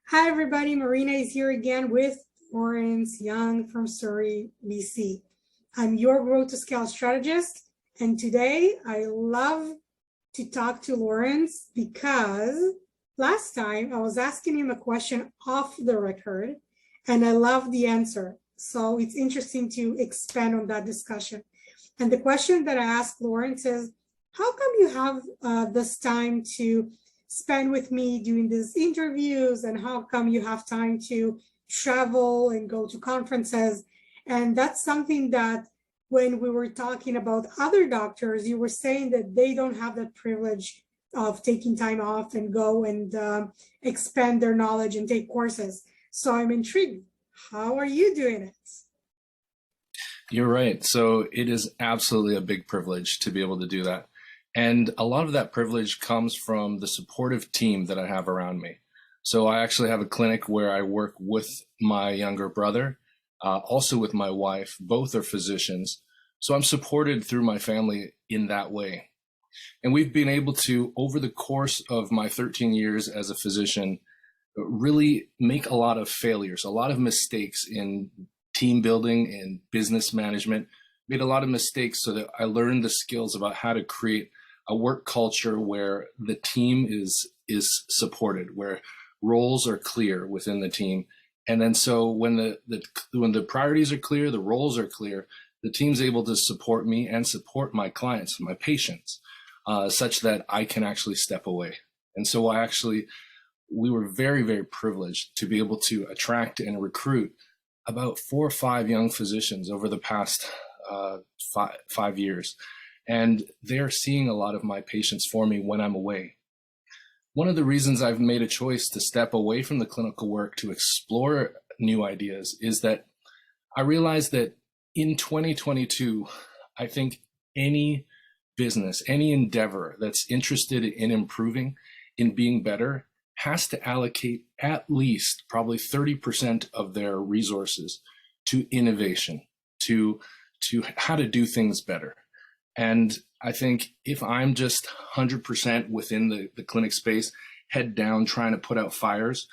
Hi, everybody. Marina is here again with Lawrence Young from Surrey, BC. I'm your growth to scale strategist, and today I love to talk to Lawrence because last time I was asking him a question off the record, and I love the answer. So it's interesting to expand on that discussion. And the question that I asked Lawrence is, how come you have this time to spend with me doing these interviews, and how come you have time to travel and go to conferences? And that's something that when we were talking about other doctors, you were saying that they don't have that privilege of taking time off and go and expand their knowledge and take courses. So I'm intrigued. How are you doing it? You're right. So it is absolutely a big privilege to be able to do that. And a lot of that privilege comes from the supportive team that I have around me. So I actually have a clinic where I work with my younger brother, also with my wife. Both are physicians. So I'm supported through my family in that way. And we've been able to, over the course of my 13 years as a physician, really make a lot of failures, a lot of mistakes in team building and business management, made a lot of mistakes so that I learned the skills about how to create a work culture where the team is supported, where roles are clear within the team. And then so when the priorities are clear, the roles are clear, the team's able to support me and support my clients, my patients, such that I can actually step away. And so we were very, very privileged to be able to attract and recruit about 4 or 5 young physicians over the past 5 years. And they're seeing a lot of my patients for me when I'm away. One of the reasons I've made a choice to step away from the clinical work to explore new ideas is that I realized that in 2022, I think any business, any endeavor that's interested in improving, in being better, has to allocate at least probably 30% of their resources to innovation, to how to do things better. And I think if I'm just 100% within the clinic space, head down trying to put out fires,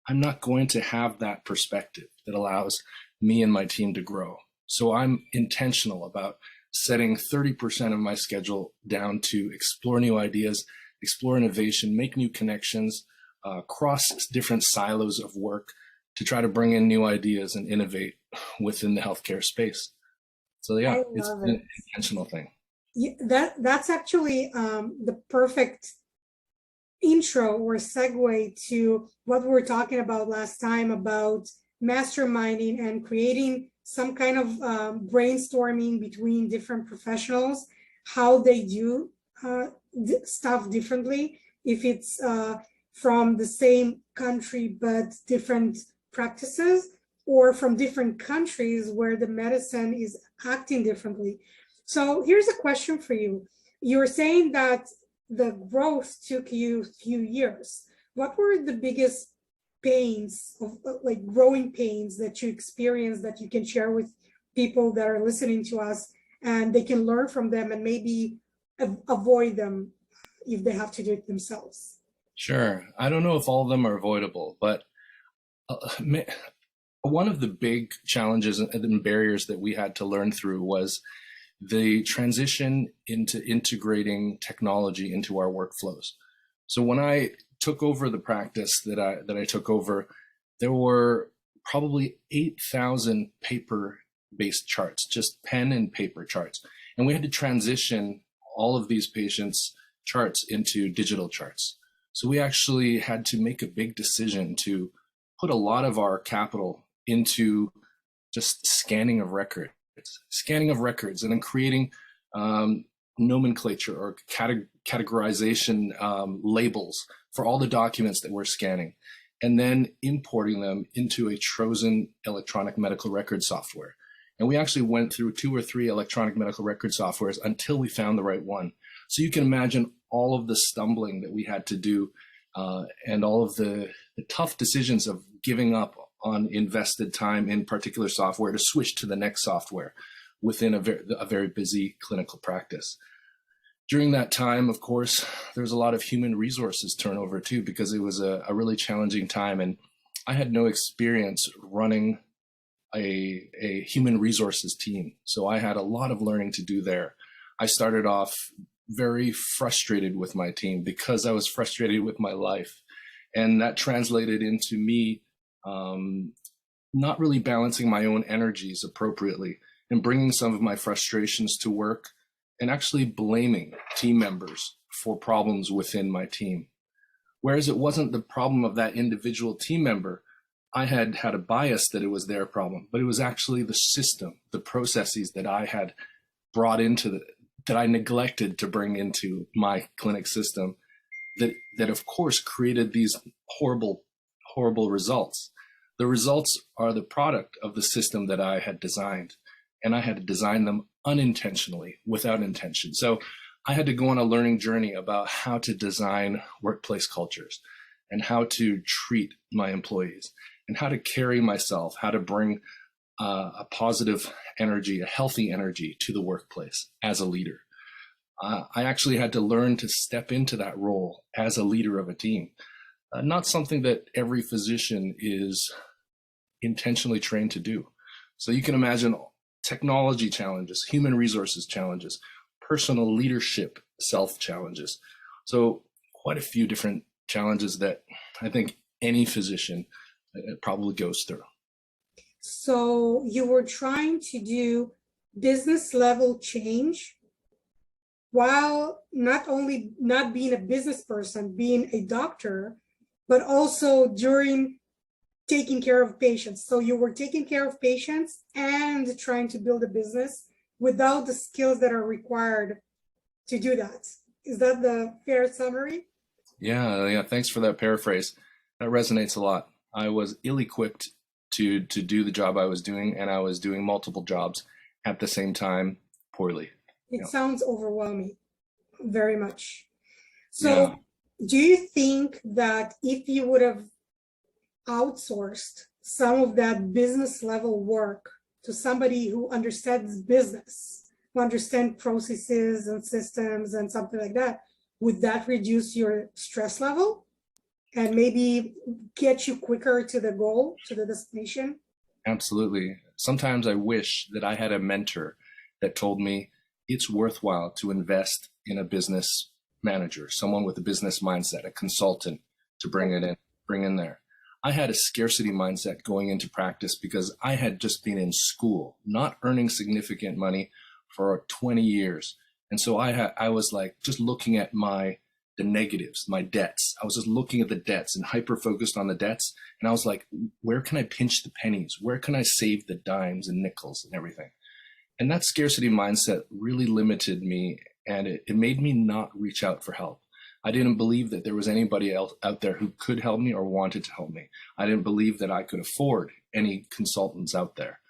I'm not going to have that perspective that allows me and my team to grow. So I'm intentional about setting 30% of my schedule down to explore new ideas, explore innovation, make new connections, cross different silos of work to try to bring in new ideas and innovate within the healthcare space. So yeah, I it's love an it. intentional thing. Yeah, that's actually the perfect intro or segue to what we were talking about last time about masterminding and creating some kind of brainstorming between different professionals, how they do stuff differently, if it's from the same country but different practices, or from different countries where the medicine is acting differently. So here's a question for you. You're saying that the growth took you a few years. What were the biggest pains of like growing pains that you experienced that you can share with people that are listening to us, and they can learn from them and maybe avoid them if they have to do it themselves? Sure. I don't know if all of them are avoidable, but uh, one of the big challenges and barriers that we had to learn through was the transition into integrating technology into our workflows. So when I took over the practice that I took over, there were probably 8,000 paper-based charts, just pen and paper charts. And we had to transition all of these patients' charts into digital charts. So we actually had to make a big decision to put a lot of our capital into just scanning of records, and then creating nomenclature or categorization labels for all the documents that we're scanning, and then importing them into a Trojan electronic medical record software. And we actually went through 2 or 3 electronic medical record softwares until we found the right one. So you can imagine all of the stumbling that we had to do, and all of the tough decisions of giving up on invested time in particular software to switch to the next software within a very busy clinical practice. During that time, of course, there was a lot of human resources turnover too, because it was a really challenging time. And I had no experience running a human resources team. So I had a lot of learning to do there. I started off very frustrated with my team because I was frustrated with my life. And that translated into me not really balancing my own energies appropriately and bringing some of my frustrations to work and actually blaming team members for problems within my team. Whereas it wasn't the problem of that individual team member. I had a bias that it was their problem, but it was actually the system, the processes that I had brought into that I neglected to bring into my clinic system that of course created these horrible results. The results are the product of the system that I had designed, and I had to design them unintentionally, without intention. So I had to go on a learning journey about how to design workplace cultures and how to treat my employees and how to carry myself, how to bring a positive energy, a healthy energy to the workplace as a leader. I actually had to learn to step into that role as a leader of a team. Not something that every physician is intentionally trained to do. So you can imagine technology challenges, human resources challenges, personal leadership self challenges. So quite a few different challenges that I think any physician probably goes through. So you were trying to do business level change while not only not being a business person, being a doctor, but also during taking care of patients. So you were taking care of patients and trying to build a business without the skills that are required to do that. Is that the fair summary? Yeah. Thanks for that paraphrase. That resonates a lot. I was ill-equipped to do the job I was doing, and I was doing multiple jobs at the same time poorly. It sounds overwhelming, very much. So do you think that if you would have outsourced some of that business level work to somebody who understands business, who understands processes and systems and something like that, would that reduce your stress level and maybe get you quicker to the goal, to the destination? Absolutely. Sometimes I wish that I had a mentor that told me it's worthwhile to invest in a business manager, someone with a business mindset, a consultant to bring in there. I had a scarcity mindset going into practice because I had just been in school, not earning significant money for 20 years. And so I was like just looking at the negatives, my debts. I was just looking at the debts and hyper focused on the debts. And I was like, where can I pinch the pennies? Where can I save the dimes and nickels and everything? And that scarcity mindset really limited me, and it made me not reach out for help. I didn't believe that there was anybody else out there who could help me or wanted to help me. I didn't believe that I could afford any consultants out there.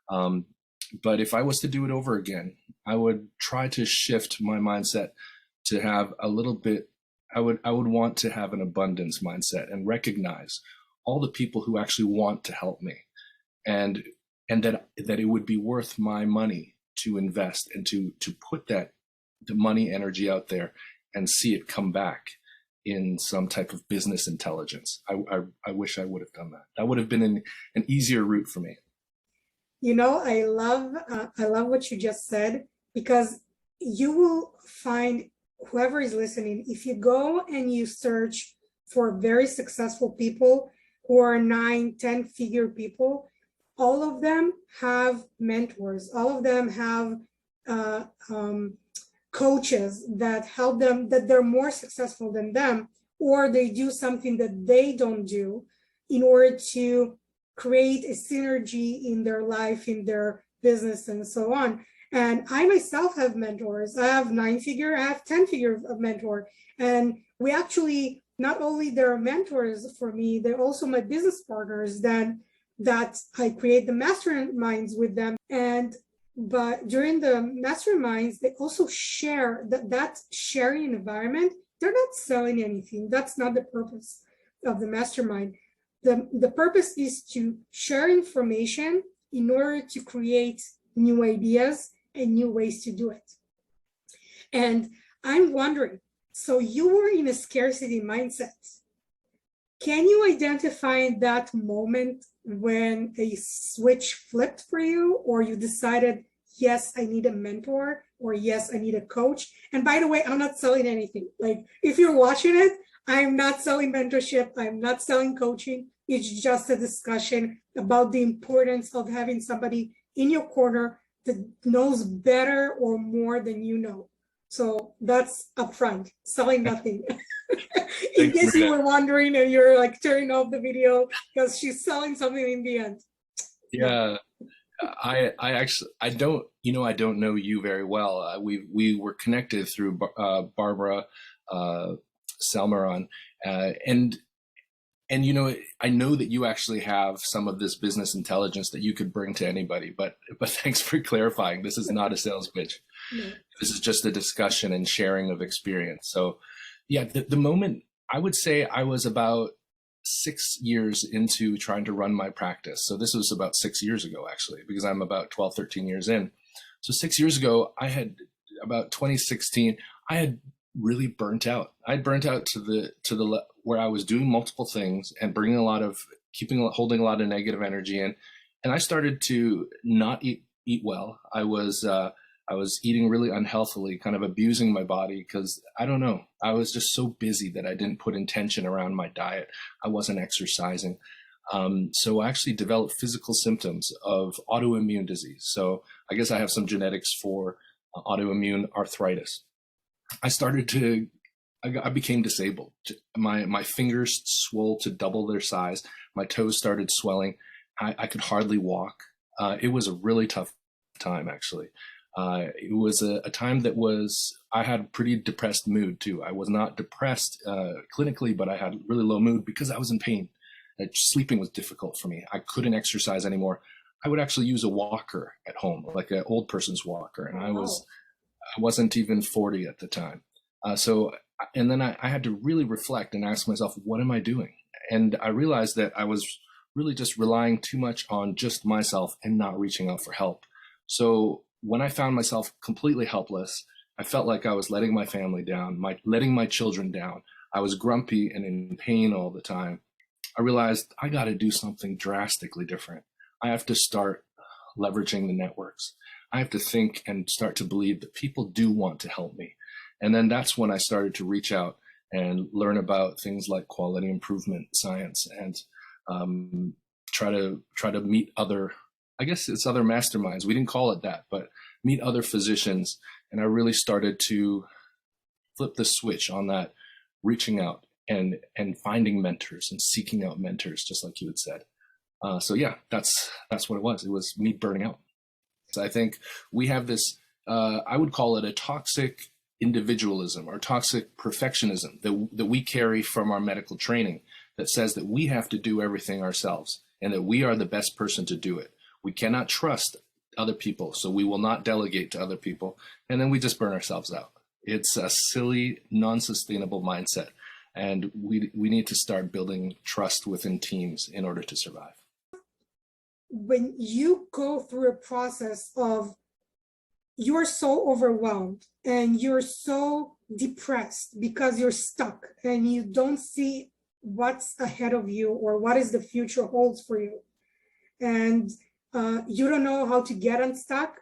But if I was to do it over again, I would try to shift my mindset to have a little bit. I would want to have an abundance mindset and recognize all the people who actually want to help me, and that it would be worth my money to invest and to put the money energy out there and see it come back in some type of business intelligence. I wish I would have done that. That would have been an easier route for me. You know, I love what you just said, because you will find, whoever is listening, if you go and you search for very successful people who are 9-10 figure people, all of them have mentors. All of them have coaches that help them, that they're more successful than them, or they do something that they don't do in order to create a synergy in their life, in their business, and so on. And I myself have mentors. I have 9-figure, I have 10-figure of mentor. And we actually, not only they're mentors for me, they're also my business partners then that I create the masterminds with them. But during the masterminds, they also share that sharing environment. They're not selling anything. That's not the purpose of the mastermind. The purpose is to share information in order to create new ideas and new ways to do it. And I'm wondering, so you were in a scarcity mindset. Can you identify that moment when a switch flipped for you, or you decided, yes, I need a mentor, or yes, I need a coach? And by the way, I'm not selling anything. Like, if you're watching it, I'm not selling mentorship. I'm not selling coaching. It's just a discussion about the importance of having somebody in your corner that knows better or more than you know. So that's upfront, selling nothing. In case you were wondering and you're like turning off the video because she's selling something in the end. Yeah. I actually, I don't, I don't know you very well. We were connected through Barbara Selmaron, and I know that you actually have some of this business intelligence that you could bring to anybody. But thanks for clarifying. This is not a sales pitch. No. This is just a discussion and sharing of experience. So, yeah, the moment, I would say I was about 6 years into trying to run my practice. So this was about 6 years ago, actually, because I'm about 12, 13 years in. So 6 years ago, about 2016, I had really burnt out. I'd burnt out to the where I was doing multiple things and bringing holding a lot of negative energy in. And I started to not eat well. I was eating really unhealthily, kind of abusing my body because, I don't know, I was just so busy that I didn't put intention around my diet. I wasn't exercising. So I actually developed physical symptoms of autoimmune disease. So I guess I have some genetics for autoimmune arthritis. I became disabled. My fingers swole to double their size. My toes started swelling. I could hardly walk. It was a really tough time, actually. It was a time that I had pretty depressed mood too. I was not depressed clinically, but I had really low mood because I was in pain. Sleeping was difficult for me. I couldn't exercise anymore. I would actually use a walker at home, like an old person's walker. And I wasn't even 40 at the time. And then I had to really reflect and ask myself, what am I doing? And I realized that I was really just relying too much on just myself and not reaching out for help. So when I found myself completely helpless, I felt like I was letting my family down, letting my children down. I was grumpy and in pain all the time. I realized I got to do something drastically different. I have to start leveraging the networks. I have to think and start to believe that people do want to help me. And then that's when I started to reach out and learn about things like quality improvement science and try to meet other, I guess it's other masterminds. We didn't call it that, but meet other physicians. And I really started to flip the switch on that, reaching out and finding mentors and seeking out mentors, just like you had said. So yeah, that's what it was. It was me burning out. So I think we have this, I would call it a toxic individualism or toxic perfectionism that we carry from our medical training that says that we have to do everything ourselves and that we are the best person to do it. We cannot trust other people, so we will not delegate to other people, and then we just burn ourselves out. It's a silly, non-sustainable mindset, and we need to start building trust within teams in order to survive. When you go through a process of you're so overwhelmed and you're so depressed because you're stuck and you don't see what's ahead of you or what is the future holds for you, and you don't know how to get unstuck,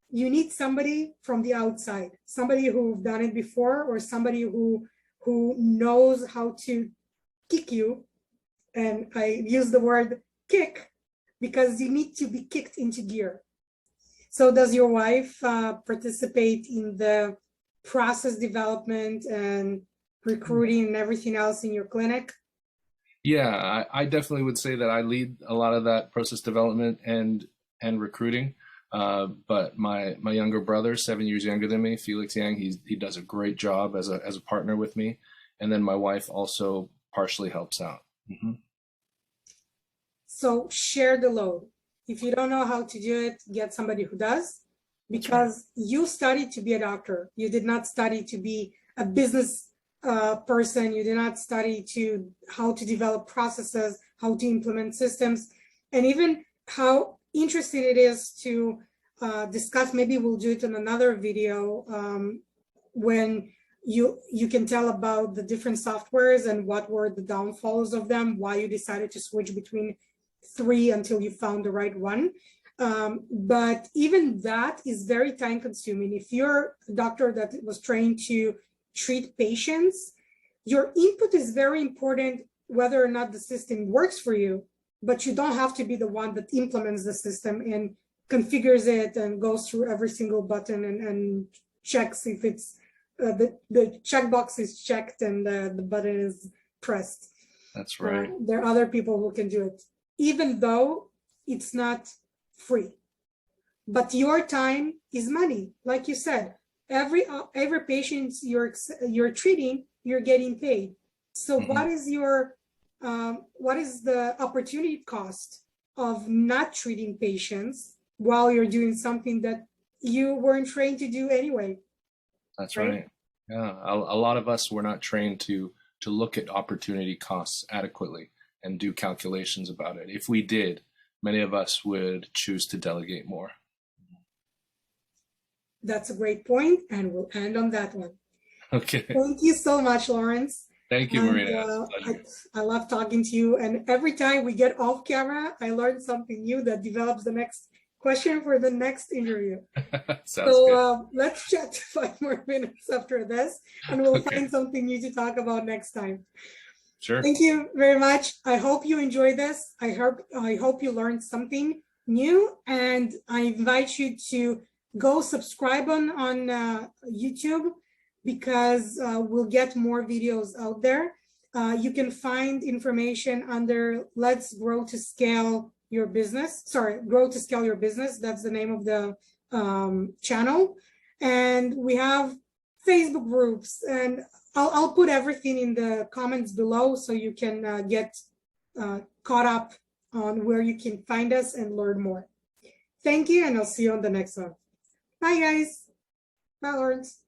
you need somebody from the outside, somebody who's done it before, or somebody who knows how to kick you. And I use the word kick because you need to be kicked into gear. So does your wife participate in the process development and recruiting and everything else in your clinic? Yeah, I definitely would say that I lead a lot of that process development and recruiting. But my younger brother, 7 years younger than me, Felix Yang, he does a great job as a partner with me. And then my wife also partially helps out. Mm-hmm. So share the load. If you don't know how to do it, get somebody who does, because you studied to be a doctor. You did not study to be a business person. You did not study how to develop processes, how to implement systems, and even how interesting it is to discuss. Maybe we'll do it in another video when you can tell about the different softwares and what were the downfalls of them, why you decided to switch between 3 until you found the right one. But even that is very time consuming. If you're a doctor that was trained to treat patients, your input is very important, whether or not the system works for you, but you don't have to be the one that implements the system and configures it and goes through every single button and checks if it's the checkbox is checked and the button is pressed. That's right. There are other people who can do it, even though it's not free. But your time is money, like you said. Every patient you're treating, you're getting paid. So what is the opportunity cost of not treating patients while you're doing something that you weren't trained to do anyway? That's right. Yeah, a lot of us were not trained to look at opportunity costs adequately and do calculations about it. If we did, many of us would choose to delegate more. That's a great point, and we'll end on that one. Okay. Thank you so much, Lawrence. Thank you, Marina. I love talking to you, and every time we get off camera, I learn something new that develops the next question for the next interview. So let's chat 5 more minutes after this, and we'll find something new to talk about next time. Sure. Thank you very much. I hope you enjoyed this. I hope you learned something new, and I invite you to go subscribe on YouTube, because we'll get more videos out there. You can find information under Let's Grow to Scale Your Business. Sorry, Grow to Scale Your Business. That's the name of the channel. And we have Facebook groups, and I'll put everything in the comments below so you can get caught up on where you can find us and learn more. Thank you, and I'll see you on the next one. Bye, guys. Bye, Lawrence.